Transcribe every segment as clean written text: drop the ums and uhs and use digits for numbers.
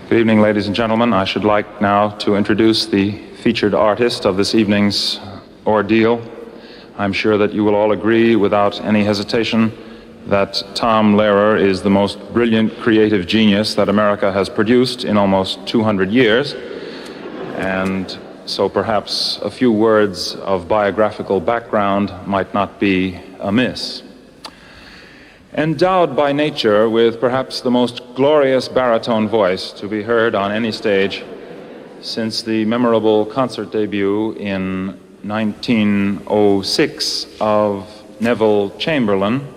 Good evening, ladies and gentlemen. I should like now to introduce the featured artist of this evening's ordeal. I'm sure that you will all agree without any hesitation that Tom Lehrer is the most brilliant creative genius that America has produced in almost 200 years. And so perhaps a few words of biographical background might not be amiss. Endowed by nature with perhaps the most glorious baritone voice to be heard on any stage since the memorable concert debut in 1906 of Neville Chamberlain,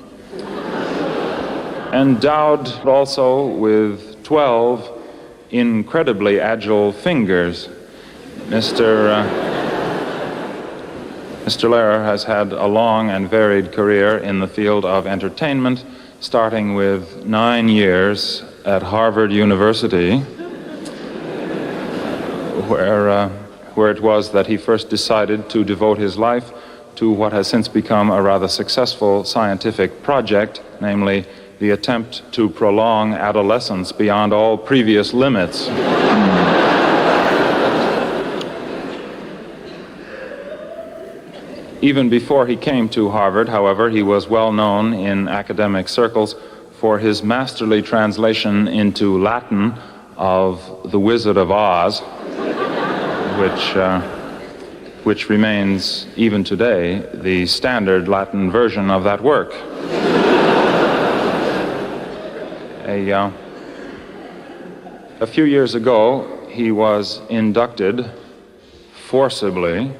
endowed also with 12 incredibly agile fingers, Mr. Lehrer has had a long and varied career in the field of entertainment, starting with 9 years at Harvard University, where it was that he first decided to devote his life to what has since become a rather successful scientific project, namely the attempt to prolong adolescence beyond all previous limits. Even before he came to Harvard, however, he was well known in academic circles for his masterly translation into Latin of The Wizard of Oz, which remains, even today, the standard Latin version of that work. A few years ago, he was inducted forcibly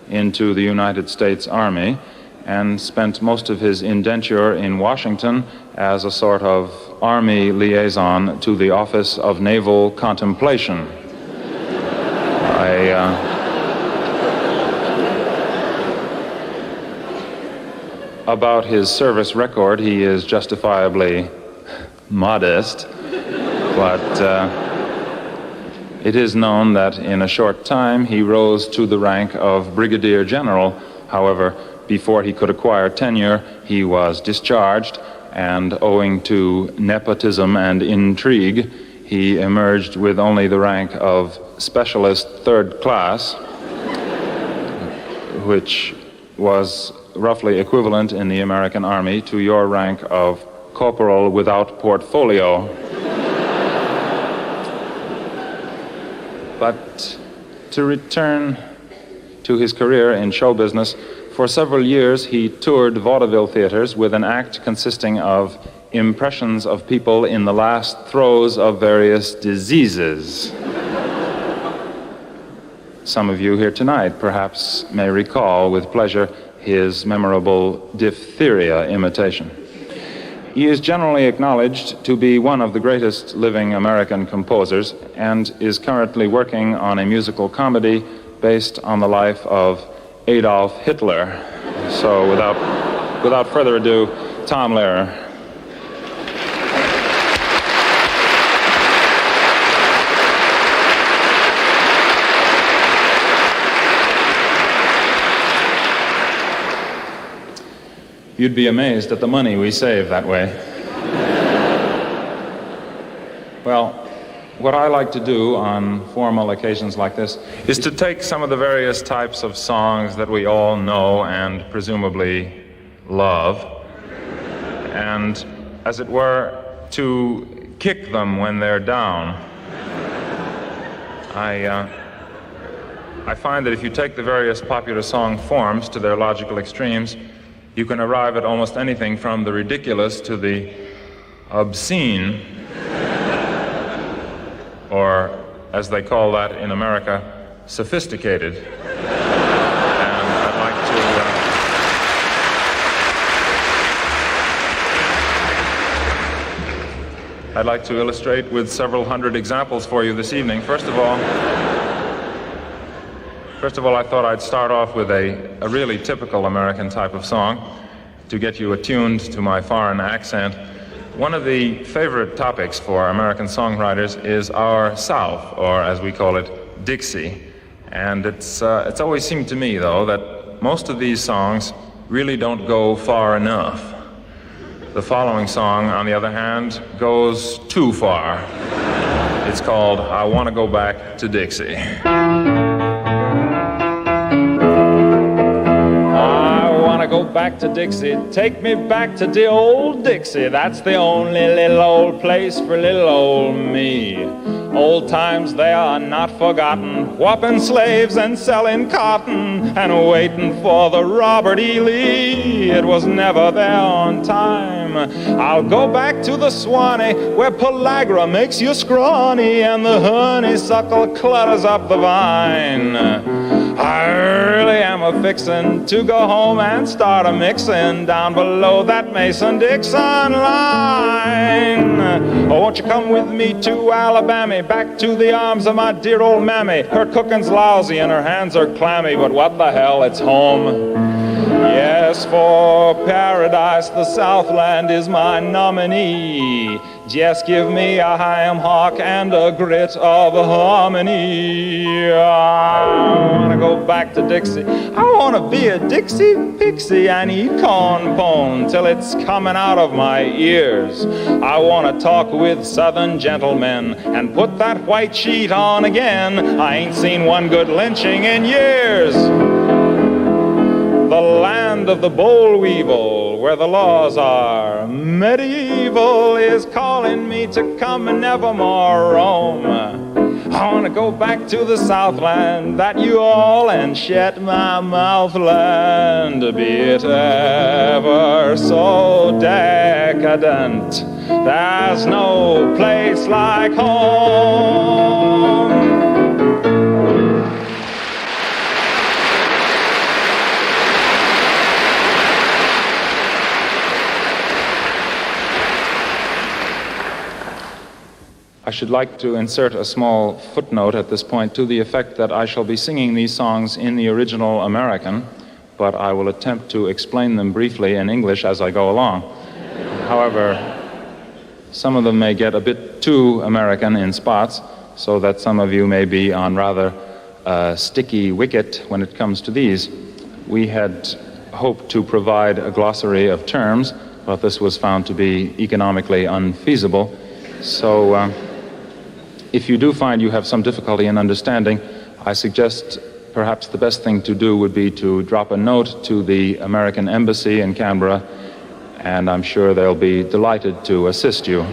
into the United States Army and spent most of his indenture in Washington as a sort of Army liaison to the Office of Naval Contemplation. About his service record, he is justifiably modest, but it is known that in a short time he rose to the rank of brigadier general. However, before he could acquire tenure, he was discharged, and owing to nepotism and intrigue, he emerged with only the rank of specialist third class, which was roughly equivalent in the American Army to your rank of corporal without portfolio. But to return to his career in show business, for several years he toured vaudeville theaters with an act consisting of impressions of people in the last throes of various diseases. Some of you here tonight perhaps may recall with pleasure his memorable diphtheria imitation. He is generally acknowledged to be one of the greatest living American composers and is currently working on a musical comedy based on the life of Adolf Hitler. So without further ado, Tom Lehrer. You'd be amazed at the money we save that way. Well, what I like to do on formal occasions like this is to take some of the various types of songs that we all know and presumably love, and, as it were, to kick them when they're down. I find that if you take the various popular song forms to their logical extremes, you can arrive at almost anything from the ridiculous to the obscene, or, as they call that in America, sophisticated. And I'd like to illustrate with several hundred examples for you this evening. First of all, I thought I'd start off with a really typical American type of song to get you attuned to my foreign accent. One of the favorite topics for American songwriters is our South, or as we call it, Dixie. And it's always seemed to me, though, that most of these songs really don't go far enough. The following song, on the other hand, goes too far. It's called I Want to Go Back to Dixie. Go back to Dixie, take me back to the old Dixie. That's the only little old place for little old me. Old times, they are not forgotten, whopping slaves and selling cotton and waiting for the Robert E. Lee. It was never there on time. I'll go back to the Swanee where pellagra makes you scrawny and the honeysuckle clutters up the vine. I really am a-fixin' to go home and start a-mixin' down below that Mason-Dixon line. Oh, won't you come with me to Alabama, back to the arms of my dear old mammy. Her cookin's lousy and her hands are clammy, but what the hell, it's home. Yes, for paradise, the Southland is my nominee. Just give me a ham hock and a grit of harmony. I want to go back to Dixie. I want to be a Dixie pixie and eat corn pone till it's coming out of my ears. I want to talk with Southern gentlemen and put that white sheet on again. I ain't seen one good lynching in years. The land of the boll weevil, where the laws are medieval, is calling me to come and never more roam. I want to go back to the Southland, that you all and shut my mouth land, be it ever so decadent. There's no place like home. I should like to insert a small footnote at this point to the effect that I shall be singing these songs in the original American, but I will attempt to explain them briefly in English as I go along. However, some of them may get a bit too American in spots, so that some of you may be on rather a sticky wicket when it comes to these. We had hoped to provide a glossary of terms, but this was found to be economically unfeasible. So, if you do find you have some difficulty in understanding, I suggest perhaps the best thing to do would be to drop a note to the American Embassy in Canberra, and I'm sure they'll be delighted to assist you.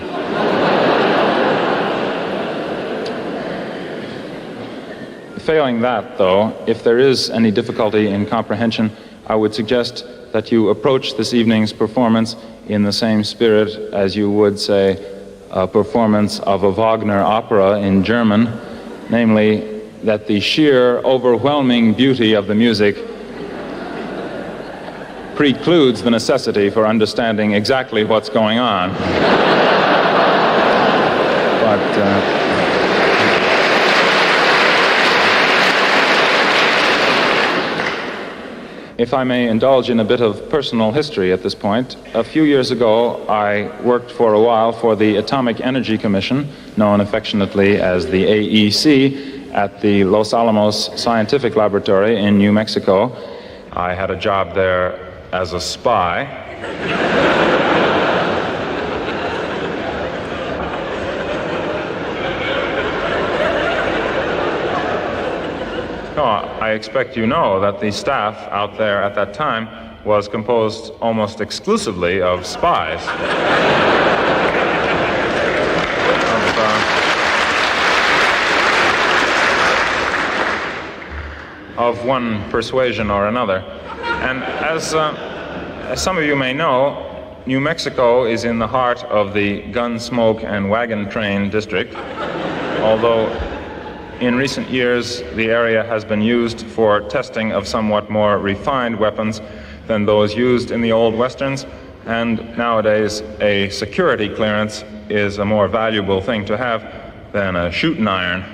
Failing that, though, if there is any difficulty in comprehension, I would suggest that you approach this evening's performance in the same spirit as you would, say, a performance of a Wagner opera in German, namely that the sheer, overwhelming beauty of the music precludes the necessity for understanding exactly what's going on. But if I may indulge in a bit of personal history at this point, a few years ago I worked for a while for the Atomic Energy Commission, known affectionately as the AEC, at the Los Alamos Scientific Laboratory in New Mexico. I had a job there as a spy. I expect you know that the staff out there at that time was composed almost exclusively of spies. Of one persuasion or another. And as some of you may know, New Mexico is in the heart of the gun, smoke, and wagon train district, although in recent years, the area has been used for testing of somewhat more refined weapons than those used in the old westerns, and nowadays a security clearance is a more valuable thing to have than a shooting iron.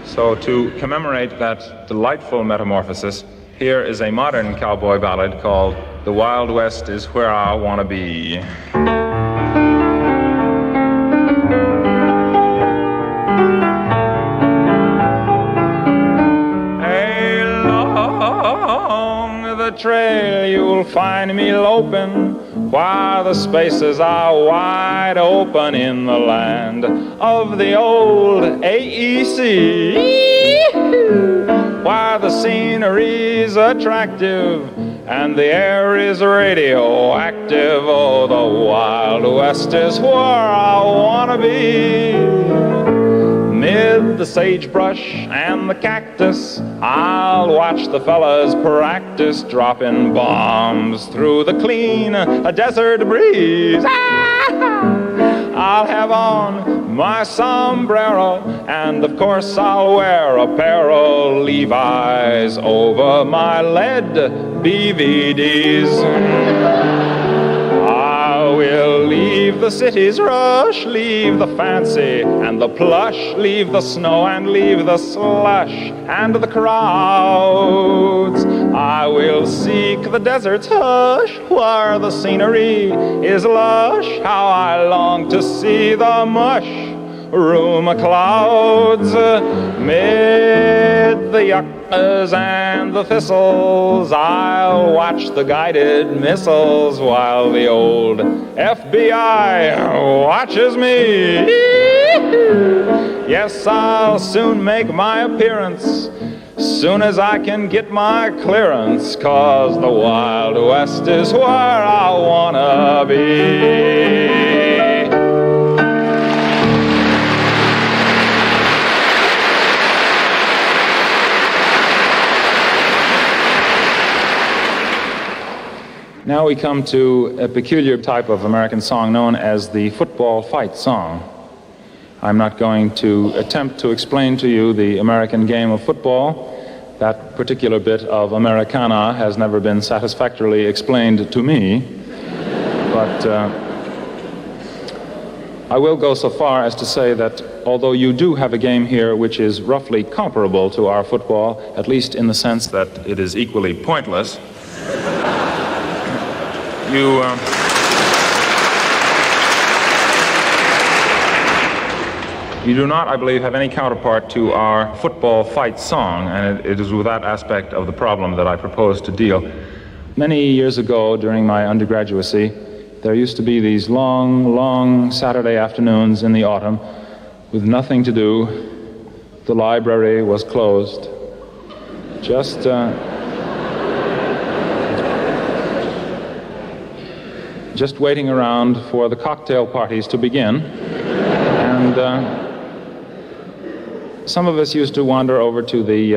So to commemorate that delightful metamorphosis, here is a modern cowboy ballad called "The Wild West is Where I Want to Be." Trail you'll find me loping while the spaces are wide open in the land of the old AEC, while the scenery's attractive and the air is radioactive. Oh, the Wild West is where I wanna be. Mid the sagebrush and the cactus, I'll watch the fellas practice dropping bombs through the clean desert breeze. I'll have on my sombrero, and of course I'll wear a pair of Levi's over my lead BVDs. I will leave the city's rush, leave the fancy and the plush, leave the snow and leave the slush and the crowds. I will seek the desert's hush, where the scenery is lush. How I long to see the mushroom clouds. Mid the yuccas and the thistles, I'll watch the guided missiles while the old FBI watches me. Yes, I'll soon make my appearance, soon as I can get my clearance, 'cause the Wild West is where I wanna be. Now we come to a peculiar type of American song known as the football fight song. I'm not going to attempt to explain to you the American game of football. That particular bit of Americana has never been satisfactorily explained to me. But I will go so far as to say that although you do have a game here which is roughly comparable to our football, at least in the sense that it is equally pointless, you do not, I believe, have any counterpart to our football fight song, and it is with that aspect of the problem that I propose to deal. Many years ago, during my undergraduacy, there used to be these long, long Saturday afternoons in the autumn with nothing to do. The library was closed. Just waiting around for the cocktail parties to begin. And some of us used to wander over to the,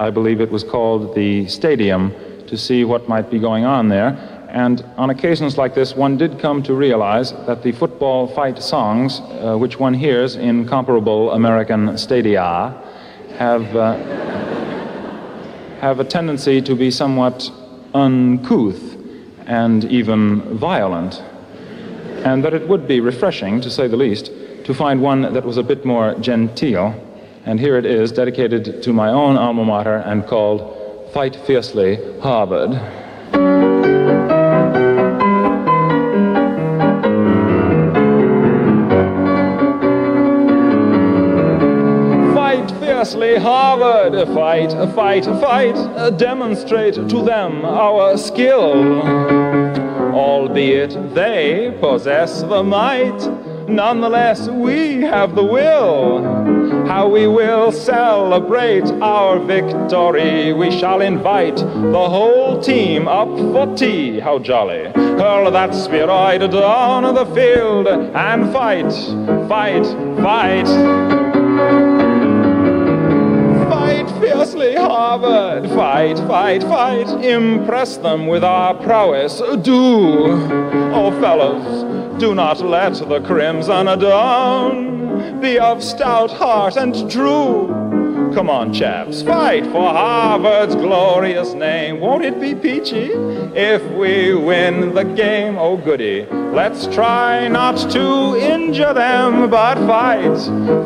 I believe it was called the stadium, to see what might be going on there. And on occasions like this, one did come to realize that the football fight songs, which one hears in comparable American stadia, have a tendency to be somewhat uncouth and even violent, and that it would be refreshing, to say the least, to find one that was a bit more genteel. And here it is, dedicated to my own alma mater and called Fight Fiercely, Harvard. Fight fiercely, Harvard, fight, fight, fight, demonstrate to them our skill. Albeit they possess the might, nonetheless we have the will. How we will celebrate our victory. We shall invite the whole team up for tea. How jolly. Hurl that spheroid down the field and fight, fight, fight. Fight fiercely, Harvard, fight, fight, fight. Impress them with our prowess, do. Oh, fellows, do not let the crimson down. Be of stout heart and true. Come on, chaps, fight for Harvard's glorious name. Won't it be peachy if we win the game? Oh, goody. Let's try not to injure them, but fight,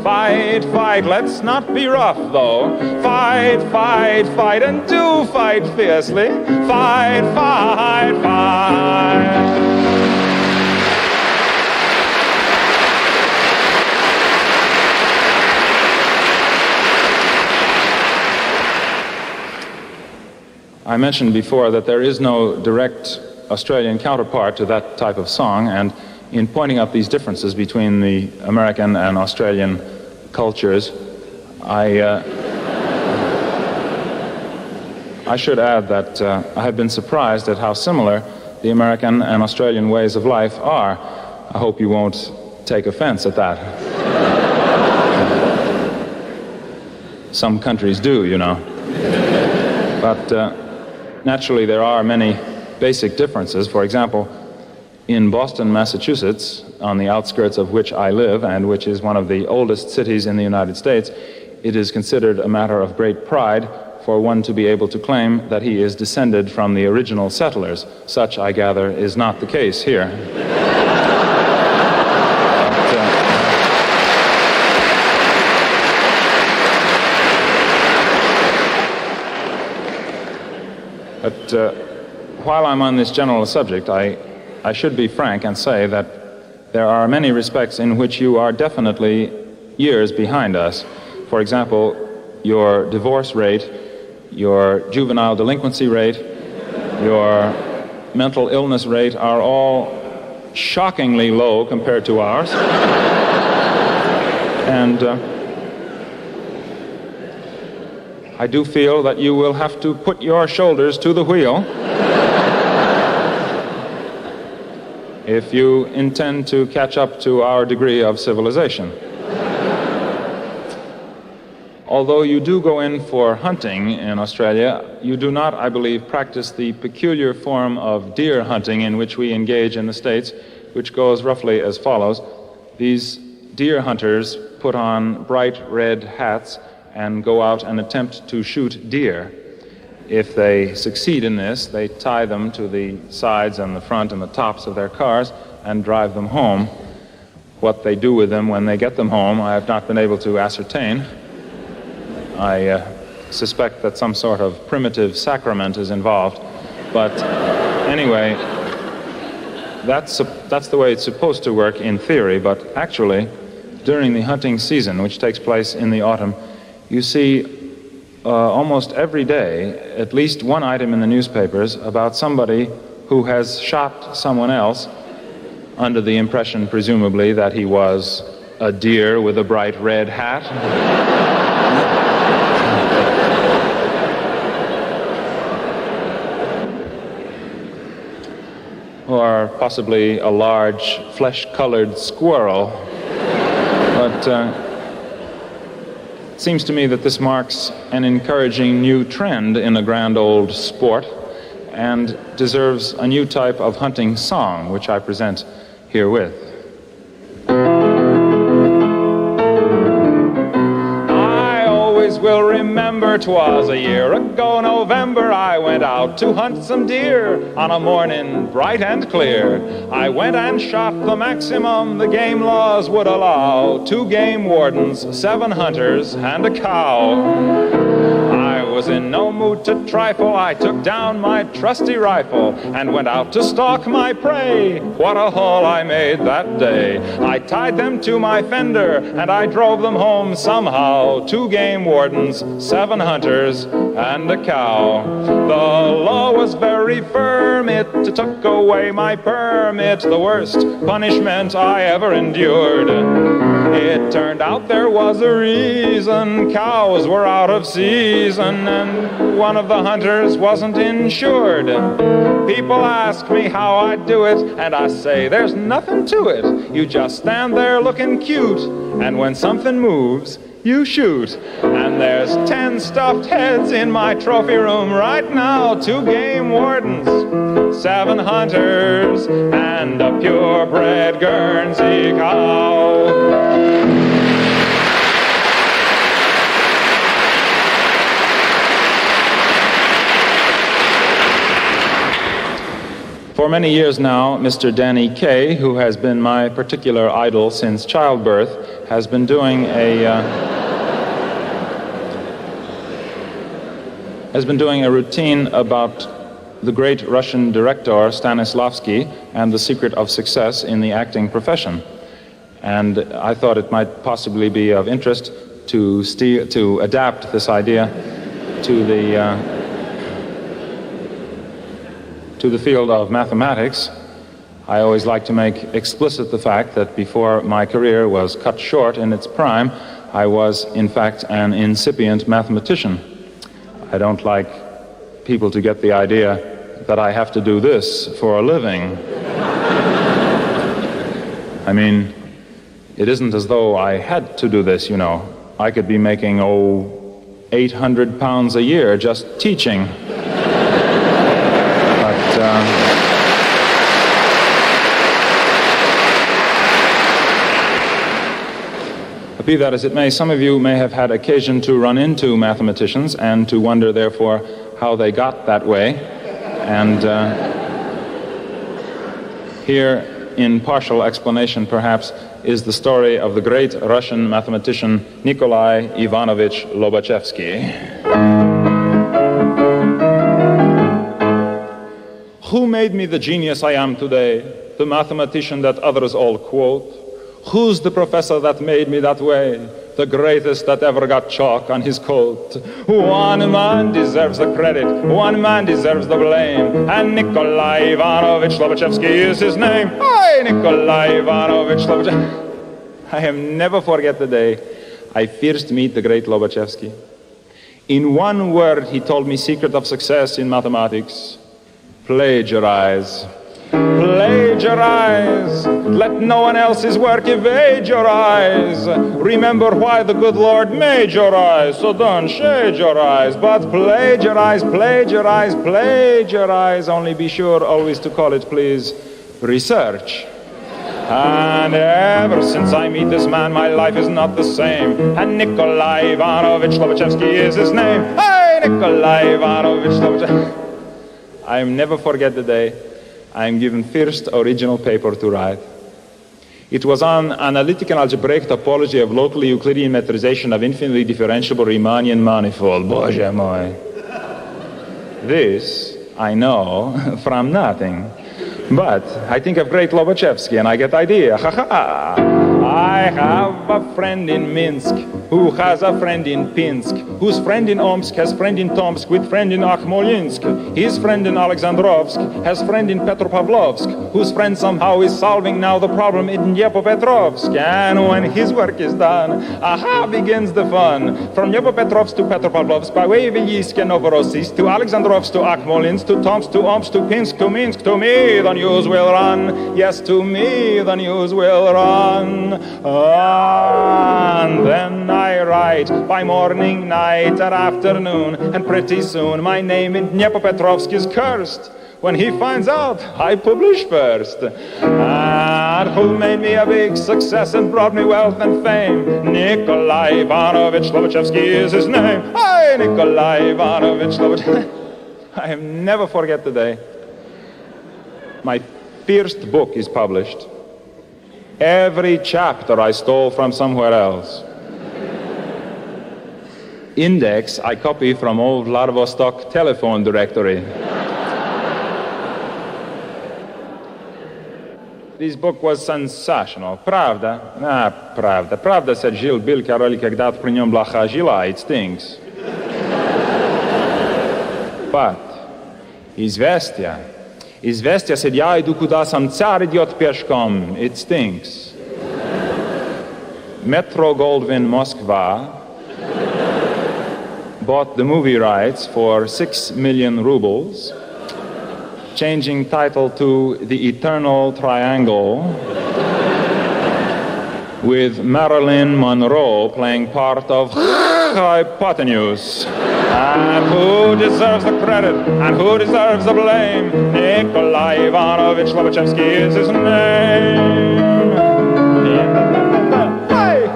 fight, fight. Let's not be rough, though. Fight, fight, fight, and do fight fiercely. Fight, fight, fight. I mentioned before that there is no direct Australian counterpart to that type of song, and in pointing out these differences between the American and Australian cultures, I should add that I have been surprised at how similar the American and Australian ways of life are. I hope you won't take offense at that. Some countries do, you know. But naturally there are many basic differences. For example, in Boston, Massachusetts, on the outskirts of which I live, and which is one of the oldest cities in the United States, it is considered a matter of great pride for one to be able to claim that he is descended from the original settlers. Such, I gather, is not the case here. But while I'm on this general subject, I should be frank and say that there are many respects in which you are definitely years behind us. For example, your divorce rate, your juvenile delinquency rate, your mental illness rate are all shockingly low compared to ours. And I do feel that you will have to put your shoulders to the wheel if you intend to catch up to our degree of civilization. Although you do go in for hunting in Australia, you do not, I believe, practice the peculiar form of deer hunting in which we engage in the States, which goes roughly as follows. These deer hunters put on bright red hats and go out and attempt to shoot deer. If they succeed in this, they tie them to the sides and the front and the tops of their cars and drive them home. What they do with them when they get them home, I have not been able to ascertain. I suspect that some sort of primitive sacrament is involved. But anyway, that's the way it's supposed to work in theory, but actually, during the hunting season, which takes place in the autumn, you see almost every day at least one item in the newspapers about somebody who has shot someone else under the impression, presumably, that he was a deer with a bright red hat. Or possibly a large flesh-colored squirrel. But it seems to me that this marks an encouraging new trend in a grand old sport and deserves a new type of hunting song, which I present herewith. Will remember 'twas a year ago November, I went out to hunt some deer on a morning bright and clear. I went and shot the maximum the game laws would allow, 2 game wardens, 7 hunters, and a cow. I was in no mood to trifle, I took down my trusty rifle and went out to stalk my prey. What a haul I made that day. I tied them to my fender and I drove them home somehow. 2 game wardens, 7 hunters, and a cow. The law was very firm, it took away my permit, the worst punishment I ever endured. It turned out there was a reason, cows were out of season, and one of the hunters wasn't insured. People ask me how I do it, and I say there's nothing to it. You just stand there looking cute, and when something moves, you shoot. And there's 10 stuffed heads in my trophy room right now, 2 game wardens, 7 hunters, and a purebred Guernsey cow. For many years now, Mr. Danny Kaye, who has been my particular idol since childbirth, has been doing a routine about the great Russian director Stanislavski and the secret of success in the acting profession. And I thought it might possibly be of interest to adapt this idea to to the field of mathematics, I always like to make explicit the fact that before my career was cut short in its prime, I was, in fact, an incipient mathematician. I don't like people to get the idea that I have to do this for a living. I mean, it isn't as though I had to do this, you know. I could be making, 800 pounds a year just teaching. But be that as it may, some of you may have had occasion to run into mathematicians and to wonder, therefore, how they got that way. And here, in partial explanation, perhaps, is the story of the great Russian mathematician Nikolai Ivanovich Lobachevsky. Who made me the genius I am today, the mathematician that others all quote? Who's the professor that made me that way, the greatest that ever got chalk on his coat? One man deserves the credit, one man deserves the blame, and Nikolai Ivanovich Lobachevsky is his name. Hey, Nikolai Ivanovich Lobachevsky. I have never forget the day I first meet the great Lobachevsky. In one word, he told me secret of success in mathematics: plagiarize. Plagiarize. Let no one else's work evade your eyes. Remember why the good Lord made your eyes, so don't shade your eyes, but plagiarize, plagiarize, plagiarize. Only be sure always to call it, please, research. And ever since I meet this man, my life is not the same. And Nikolai Ivanovich Lobachevsky is his name. Hey, Nikolai Ivanovich Lobachevsky. I never forget the day I am given first original paper to write. It was on analytical algebraic topology of local Euclidean metrization of infinitely differentiable Riemannian manifold. Boże mój. This I know from nothing. But I think of great Lobachevsky and I get idea. Ha ha! I have a friend in Minsk who has a friend in Pinsk, whose friend in Omsk has friend in Tomsk with friend in Akhmolinsk. His friend in Alexandrovsk has friend in Petropavlovsk, whose friend somehow is solving now the problem in Dnepropetrovsk. And when his work is done, aha, begins the fun. From Dnepropetrovsk to Petropavlovsk, by way of Yisk and Novorossiysk, to Alexandrovsk to Akhmolinsk, to Tomsk to Omsk, to Pinsk to Minsk, to me the news will run. Yes, to me the news will run. And then I write by morning, night, and afternoon, and pretty soon my name in Dnepropetrovsk is cursed. When he finds out, I publish first. And who made me a big success and brought me wealth and fame? Nikolai Ivanovich Lobachevsky is his name. Hey, Nikolai Ivanovich Lobachevsky. I have never forget the day my first book is published. Every chapter I stole from somewhere else. Index I copy from old Vladivostok telephone directory. This book was sensational. Pravda? Pravda. Pravda, said Gilles Bill Caroli, когда при нем блоха жила, it stinks. But, известия, said, я иду куда сам царь идет пешком, it stinks. Metro Goldwyn Moskva bought the movie rights for 6 million rubles, changing title to The Eternal Triangle, with Marilyn Monroe playing part of hypotenuse. And who deserves the credit and who deserves the blame? Nikolai Ivanovich Lobachevsky is his name. Hey!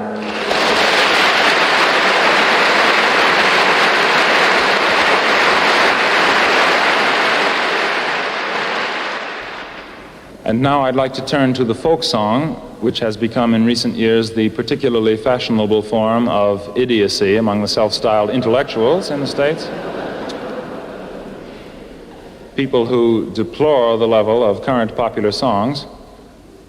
And now I'd like to turn to the folk song, which has become in recent years the particularly fashionable form of idiocy among the self-styled intellectuals in the States. People who deplore the level of current popular songs,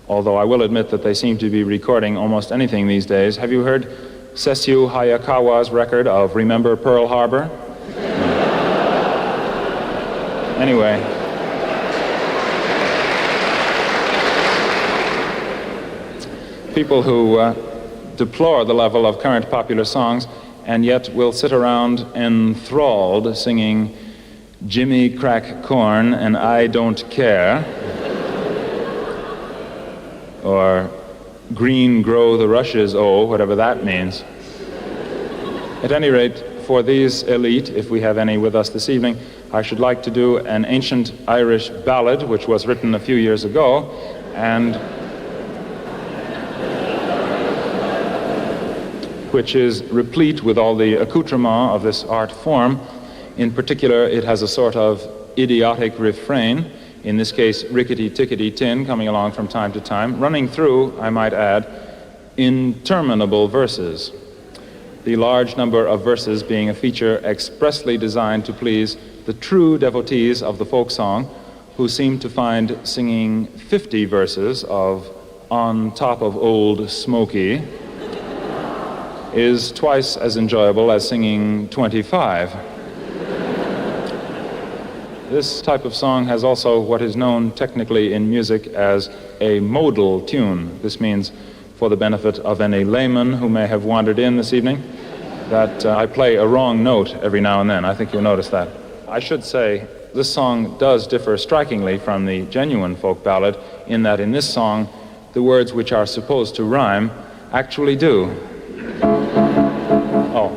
although I will admit that they seem to be recording almost anything these days. Have you heard Sessue Hayakawa's record of Remember Pearl Harbor? Anyway. people who deplore the level of current popular songs and yet will sit around enthralled singing Jimmy Crack Corn and I Don't Care, or Green Grow the Rushes, oh, whatever that means. At any rate, for these elite, if we have any with us this evening, I should like to do an ancient Irish ballad which was written a few years ago, and which is replete with all the accoutrement of this art form. In particular, it has a sort of idiotic refrain, in this case, rickety-tickety-tin, coming along from time to time, running through, I might add, interminable verses. The large number of verses being a feature expressly designed to please the true devotees of the folk song, who seem to find singing 50 verses of On Top of Old Smoky is twice as enjoyable as singing 25. This type of song has also what is known technically in music as a modal tune. This means, for the benefit of any layman who may have wandered in this evening, that I play a wrong note every now and then. I think you'll notice that. I should say this song does differ strikingly from the genuine folk ballad in that in this song the words which are supposed to rhyme actually do. Oh.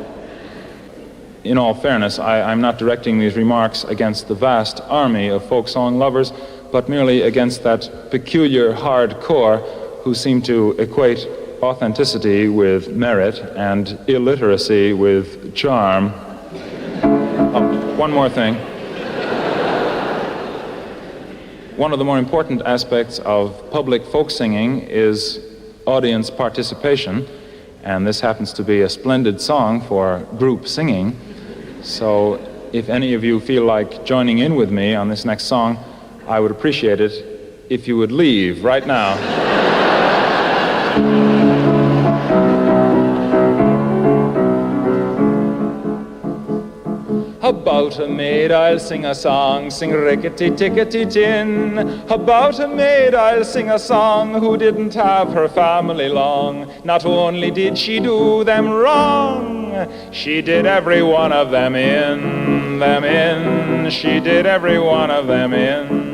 In all fairness, I'm not directing these remarks against the vast army of folk song lovers, but merely against that peculiar hardcore who seem to equate authenticity with merit and illiteracy with charm. Oh, one more thing. One of the more important aspects of public folk singing is audience participation, and this happens to be a splendid song for group singing. So if any of you feel like joining in with me on this next song, I would appreciate it if you would leave right now. About a maid I'll sing a song, sing rickety-tickety-tin. About a maid I'll sing a song who didn't have her family long. Not only did she do them wrong, she did every one of them in. She did every one of them in.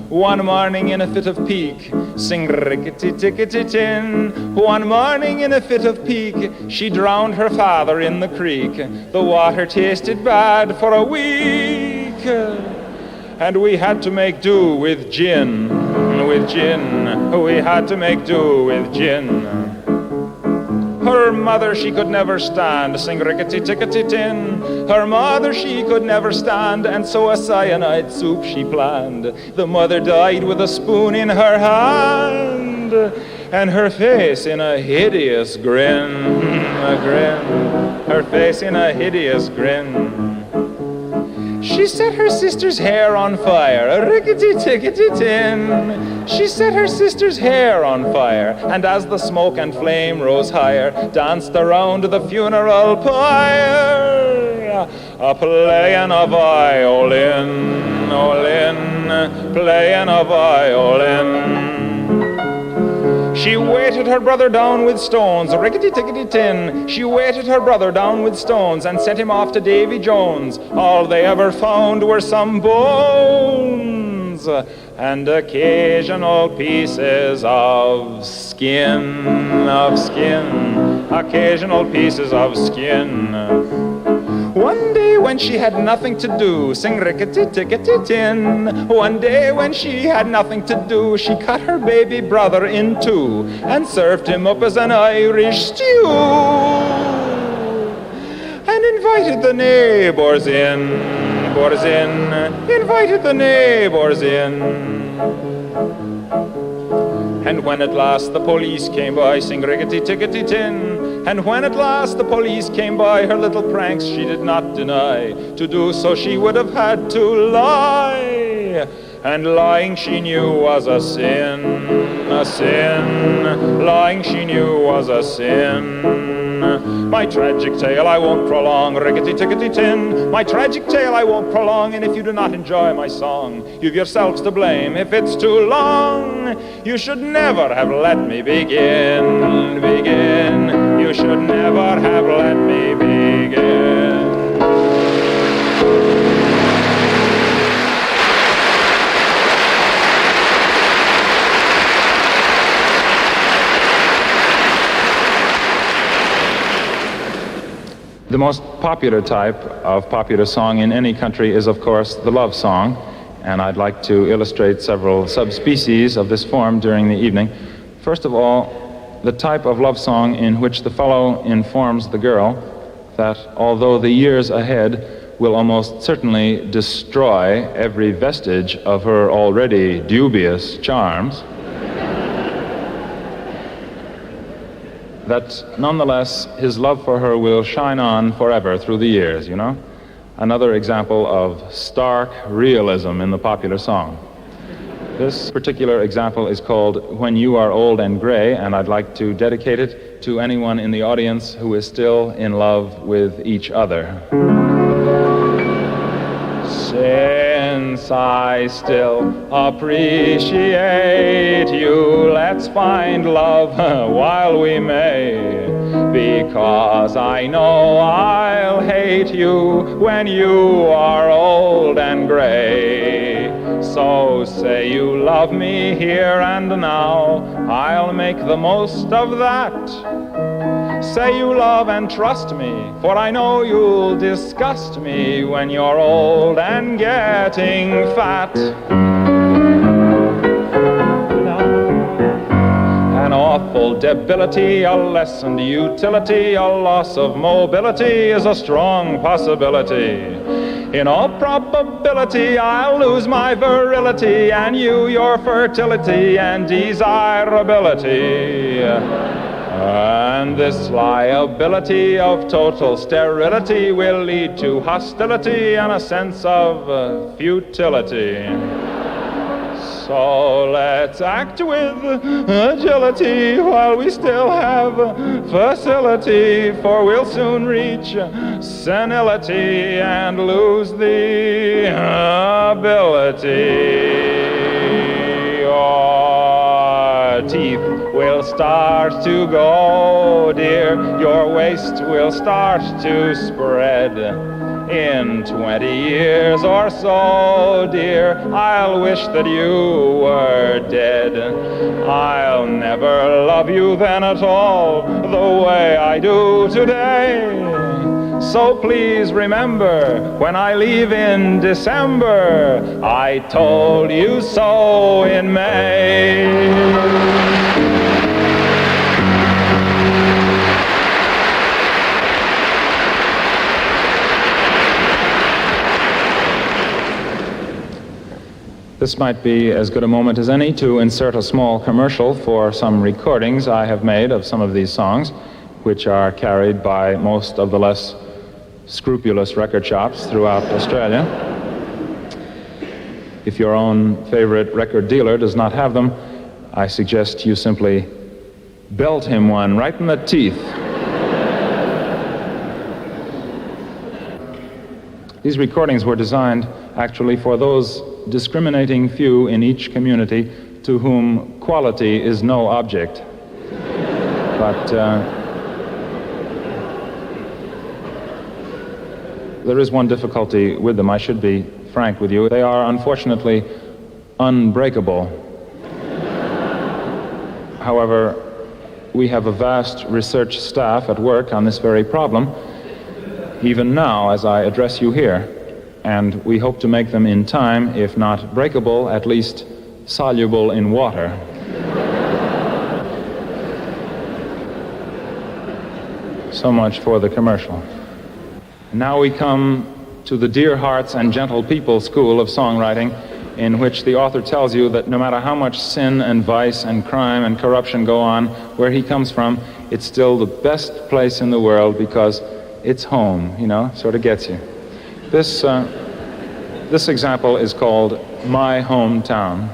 One morning in a fit of pique, sing rickety-tickety-tin. One morning in a fit of pique, she drowned her father in the creek. The water tasted bad for a week, and we had to make do with gin, We had to make do with gin. Her mother she could never stand, sing rickety-tickety-tin. Her mother she could never stand, and so a cyanide soup she planned. The mother died with a spoon in her hand, and her face in a hideous grin, her face in a hideous grin. She set her sister's hair on fire, rickety-tickety-tin. She set her sister's hair on fire, and as the smoke and flame rose higher, danced around the funeral pyre, a playing a violin, playing a violin. She weighted her brother down with stones, rickety-tickety-tin. She weighted her brother down with stones and sent him off to Davy Jones. All they ever found were some bones and occasional pieces of skin, occasional pieces of skin. One day when she had nothing to do, sing rickety-tickety-tin. One day when she had nothing to do, she cut her baby brother in two and served him up as an Irish stew, and invited the neighbors in, invited the neighbors in. And when at last the police came by, sing rickety-tickety-tin. And when at last the police came by, her little pranks she did not deny. To do so she would have had to lie, and lying she knew was a sin, Lying she knew was a sin. My tragic tale I won't prolong, rickety-tickety-tin. My tragic tale I won't prolong, and if you do not enjoy my song, you've yourselves to blame. If it's too long, you should never have let me begin. You should never have let me begin. The most popular type of popular song in any country is, of course, the love song, and I'd like to illustrate several subspecies of this form during the evening. First of all, the type of love song in which the fellow informs the girl that although the years ahead will almost certainly destroy every vestige of her already dubious charms, that nonetheless his love for her will shine on forever through the years, you know? Another example of stark realism in the popular song. This particular example is called When You Are Old and Gray, and I'd like to dedicate it to anyone in the audience who is still in love with each other. Since I still appreciate you, let's find love while we may, because I know I'll hate you when you are old and gray. So say you love me here and now, I'll make the most of that. Say you love and trust me, for I know you'll disgust me when you're old and getting fat. An awful debility, a lessened utility, a loss of mobility is a strong possibility. In all probability, I'll lose my virility, and you your fertility and desirability. And this liability of total sterility will lead to hostility and a sense of futility. So let's act with agility while we still have facility, for we'll soon reach senility and lose the ability. Your teeth will start to go, dear. Your waist will start to spread. In 20 years or so, dear, I'll wish that you were dead. I'll never love you then at all the way I do today. So please remember, when I leave in December, I told you so in May. This might be as good a moment as any to insert a small commercial for some recordings I have made of some of these songs, which are carried by most of the less scrupulous record shops throughout Australia. If your own favorite record dealer does not have them, I suggest you simply belt him one right in the teeth. These recordings were designed actually for those discriminating few in each community to whom quality is no object. But there is one difficulty with them. I should be frank with you. They are unfortunately unbreakable. However, we have a vast research staff at work on this very problem, even now as I address you here. And we hope to make them in time, if not breakable, at least soluble in water. So much for the commercial. Now we come to the Dear Hearts and Gentle People school of songwriting, in which the author tells you that no matter how much sin and vice and crime and corruption go on where he comes from, it's still the best place in the world because it's home, you know, sort of gets you. This example is called My Hometown.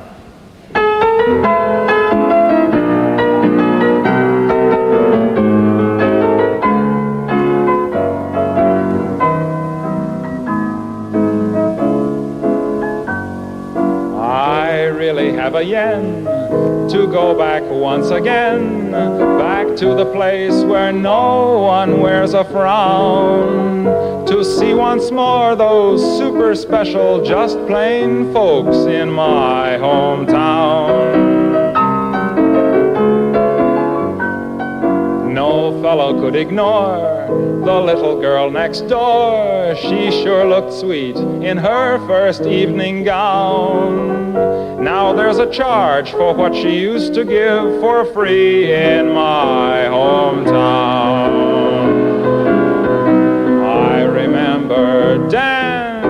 a yen to go back once again, back to the place where no one wears a frown, to see once more those super special, just plain folks in my hometown. No fellow could ignore the little girl next door. She sure looked sweet in her first evening gown. Now there's a charge for what she used to give for free in my hometown. I remember Dan,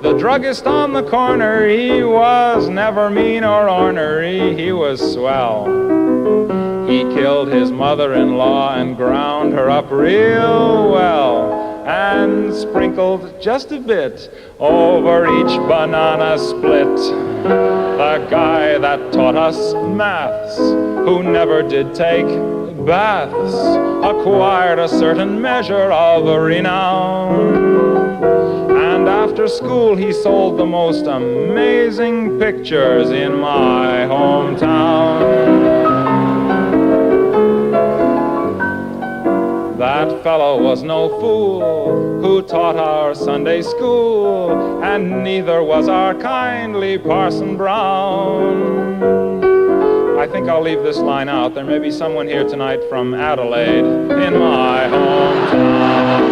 the druggist on the corner. He was never mean or ornery, he was swell. He killed his mother-in-law and ground her up real well, and sprinkled just a bit over each banana split. The guy that taught us maths, who never did take baths, acquired a certain measure of renown. And after school he sold the most amazing pictures in my hometown. That fellow was no fool who taught our Sunday school, and neither was our kindly Parson Brown. I think I'll leave this line out. There may be someone here tonight from Adelaide in my hometown.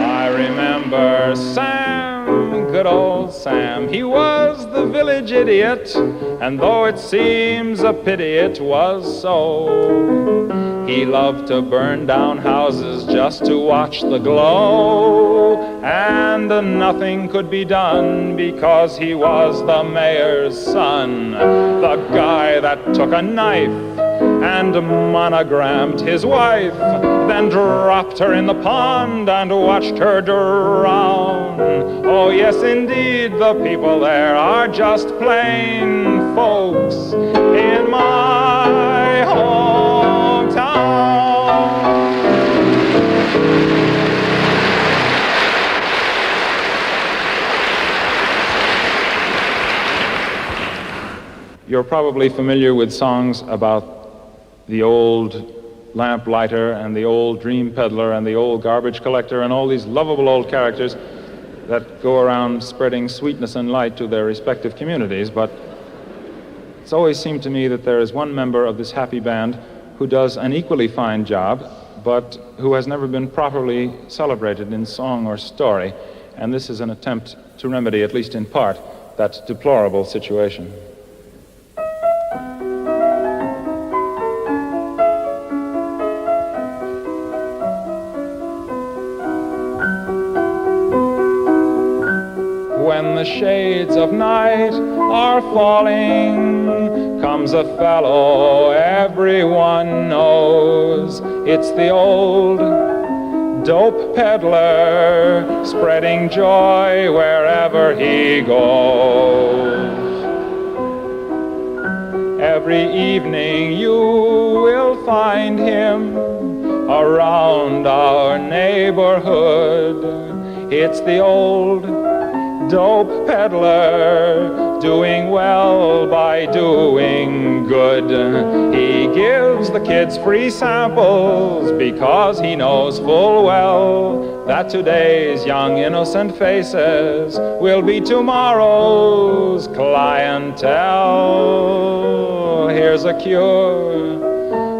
I remember Sam, good old Sam. He was the village idiot, and though it seems a pity it was so, he loved to burn down houses just to watch the glow, and nothing could be done because he was the mayor's son, the guy that took a knife and monogrammed his wife, then dropped her in the pond and watched her drown. Oh yes, indeed, the people there are just plain folks in my hometown. You're probably familiar with songs about the old lamplighter and the old dream peddler and the old garbage collector and all these lovable old characters that go around spreading sweetness and light to their respective communities. But it's always seemed to me that there is one member of this happy band who does an equally fine job, but who has never been properly celebrated in song or story. And this is an attempt to remedy, at least in part, that deplorable situation. When the shades of night are falling, comes a fellow everyone knows. It's the old dope peddler, spreading joy wherever he goes. Every evening you will find him around our neighborhood. It's the old dope peddler, doing well by doing good. He gives the kids free samples because he knows full well that today's young innocent faces will be tomorrow's clientele. Here's a cure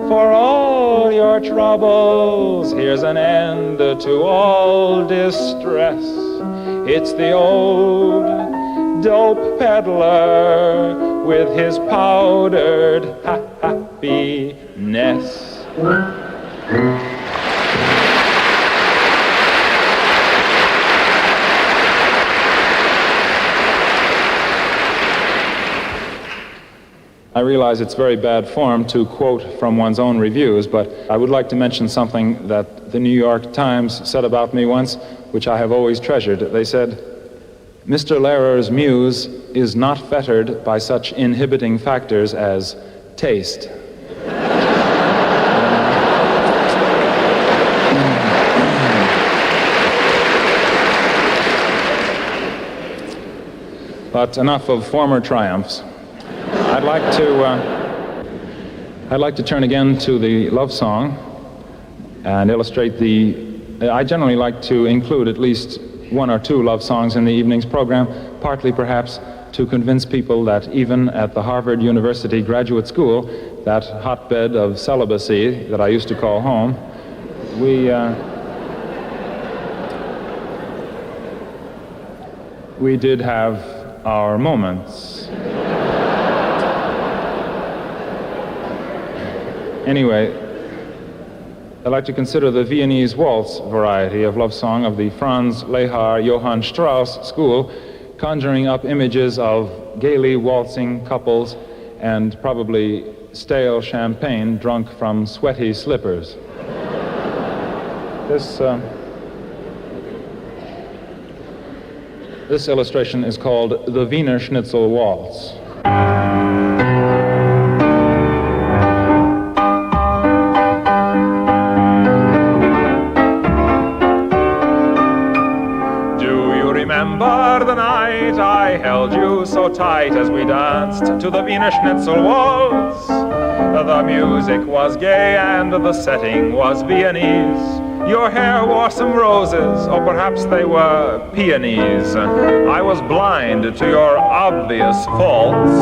for all your troubles. Here's an end to all distress. It's the old dope peddler with his powdered happiness. I realize it's very bad form to quote from one's own reviews, but I would like to mention something that the New York Times said about me once, which I have always treasured. They said, "Mr. Lehrer's muse is not fettered by such inhibiting factors as taste." But enough of former triumphs. I'd like to turn again to the love song and illustrate I generally like to include at least one or two love songs in the evening's program, partly perhaps to convince people that even at the Harvard University Graduate School, that hotbed of celibacy that I used to call home, we did have our moments. Anyway, I'd like to consider the Viennese waltz variety of love song of the Franz Lehrer Johann Strauss school, conjuring up images of gaily waltzing couples and probably stale champagne drunk from sweaty slippers. This illustration is called the Wiener Schnitzel Waltz. Remember the night I held you so tight as we danced to the Wiener Schnitzel Waltz? The music was gay and the setting was Viennese. Your hair wore some roses, or perhaps they were peonies. I was blind to your obvious faults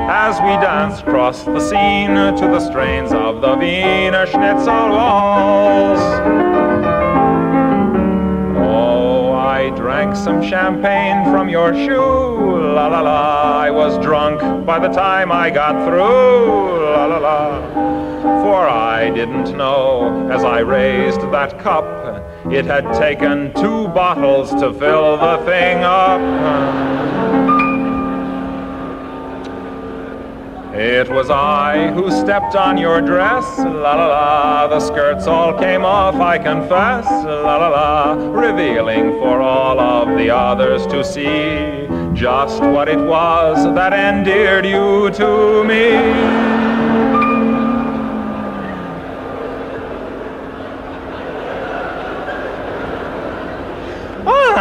as we danced across the scene to the strains of the Wiener Schnitzel Waltz. I drank some champagne from your shoe, la la la. I was drunk by the time I got through, la la la. For I didn't know, as I raised that cup, it had taken 2 bottles to fill the thing up. It was I who stepped on your dress, la la la. The skirts all came off, I confess, la la la, revealing for all of the others to see just what it was that endeared you to me.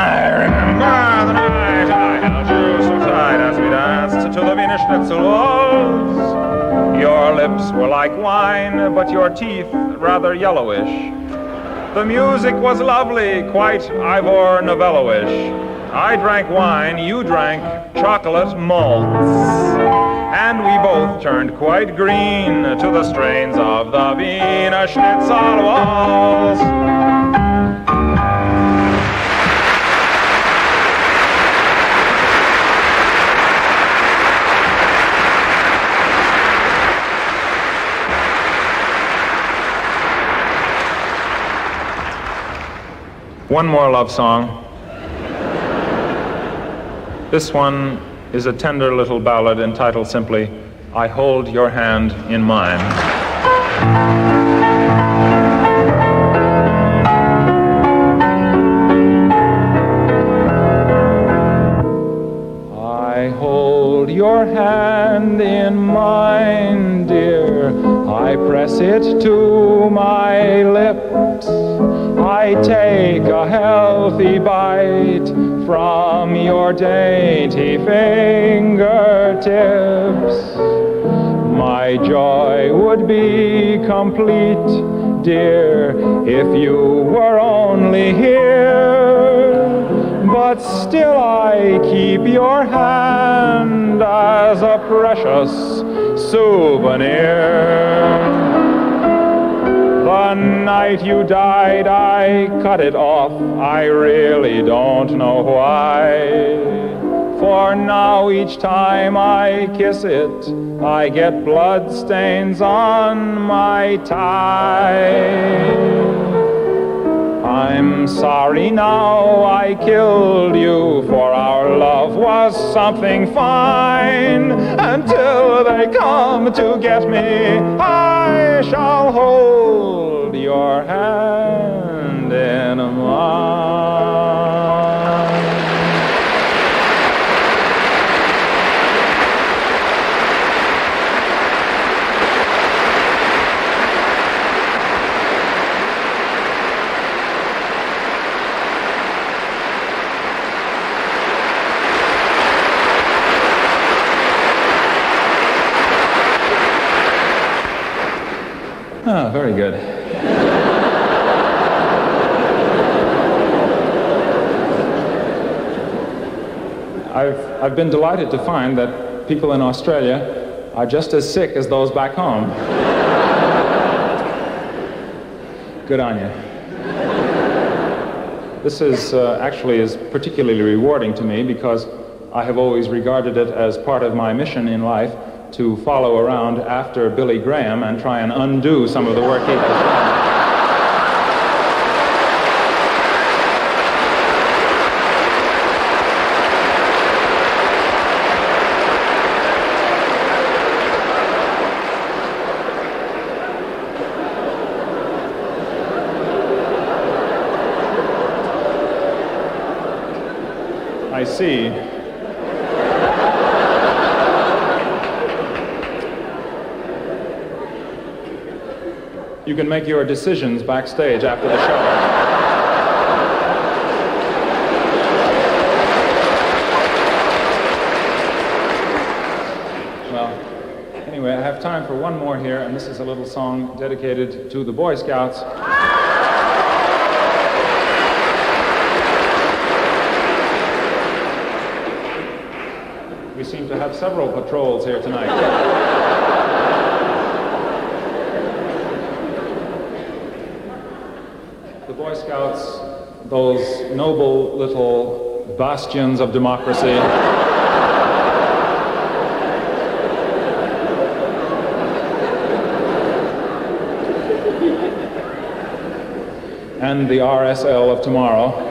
I remember the night I held you so tight as we danced to the Wiener Schnitzel Waltz. Your lips were like wine, but your teeth rather yellowish. The music was lovely, quite Ivor Novello-ish. I drank wine, you drank chocolate malts, and we both turned quite green to the strains of the Wiener Schnitzel Waltz. One more love song. This one is a tender little ballad entitled simply, I Hold Your Hand in Mine. I hold your hand in mine, dear. I press it to my lips. I take a healthy bite from your dainty fingertips. My joy would be complete, dear, if you were only here. But still I keep your hand as a precious souvenir. The night you died, I cut it off. I really don't know why. For now each time I kiss it, I get blood stains on my tie. I'm sorry now I killed you, for our love was something fine. Until they come to get me, I shall hold your hand in mine. Ah, very good. I've been delighted to find that people in Australia are just as sick as those back home. Good on you. This is actually is particularly rewarding to me because I have always regarded it as part of my mission in life to follow around after Billy Graham and try and undo some of the work he has done. I see. You can make your decisions backstage after the show. Well, anyway, I have time for one more here, and this is a little song dedicated to the Boy Scouts. We seem to have several patrols here tonight. The Boy Scouts, those noble little bastions of democracy. And the RSL of tomorrow.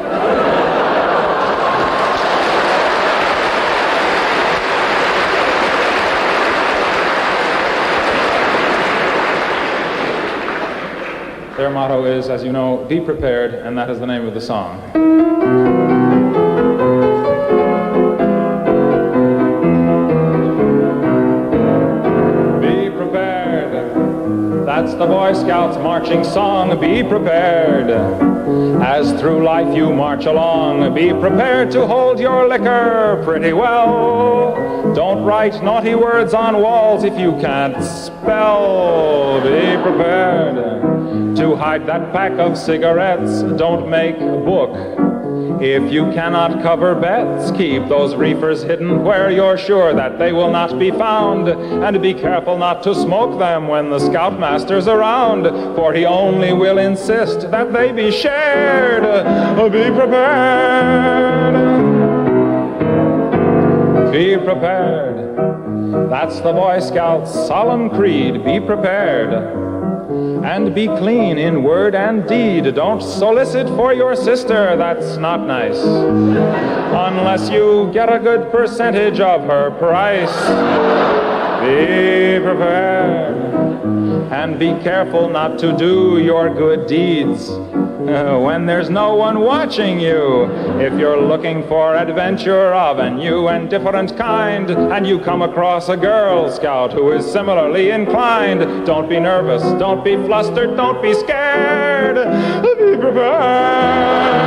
Their motto is, as you know, be prepared, and that is the name of the song. Be prepared, that's the Boy Scouts marching song. Be prepared, as through life you march along. Be prepared to hold your liquor pretty well. Don't write naughty words on walls if you can't spell. Be prepared to hide that pack of cigarettes. Don't make a book if you cannot cover bets. Keep those reefers hidden where you're sure that they will not be found, and be careful not to smoke them when the scoutmaster's around, for he only will insist that they be shared. Be prepared. Be prepared. That's the Boy Scouts' solemn creed. Be prepared. And be clean in word and deed. Don't solicit for your sister, that's not nice, unless you get a good percentage of her price. Be prepared, and be careful not to do your good deeds when there's no one watching you. If you're looking for adventure of a new and different kind, and you come across a Girl Scout who is similarly inclined, don't be nervous, don't be flustered, don't be scared. Be prepared.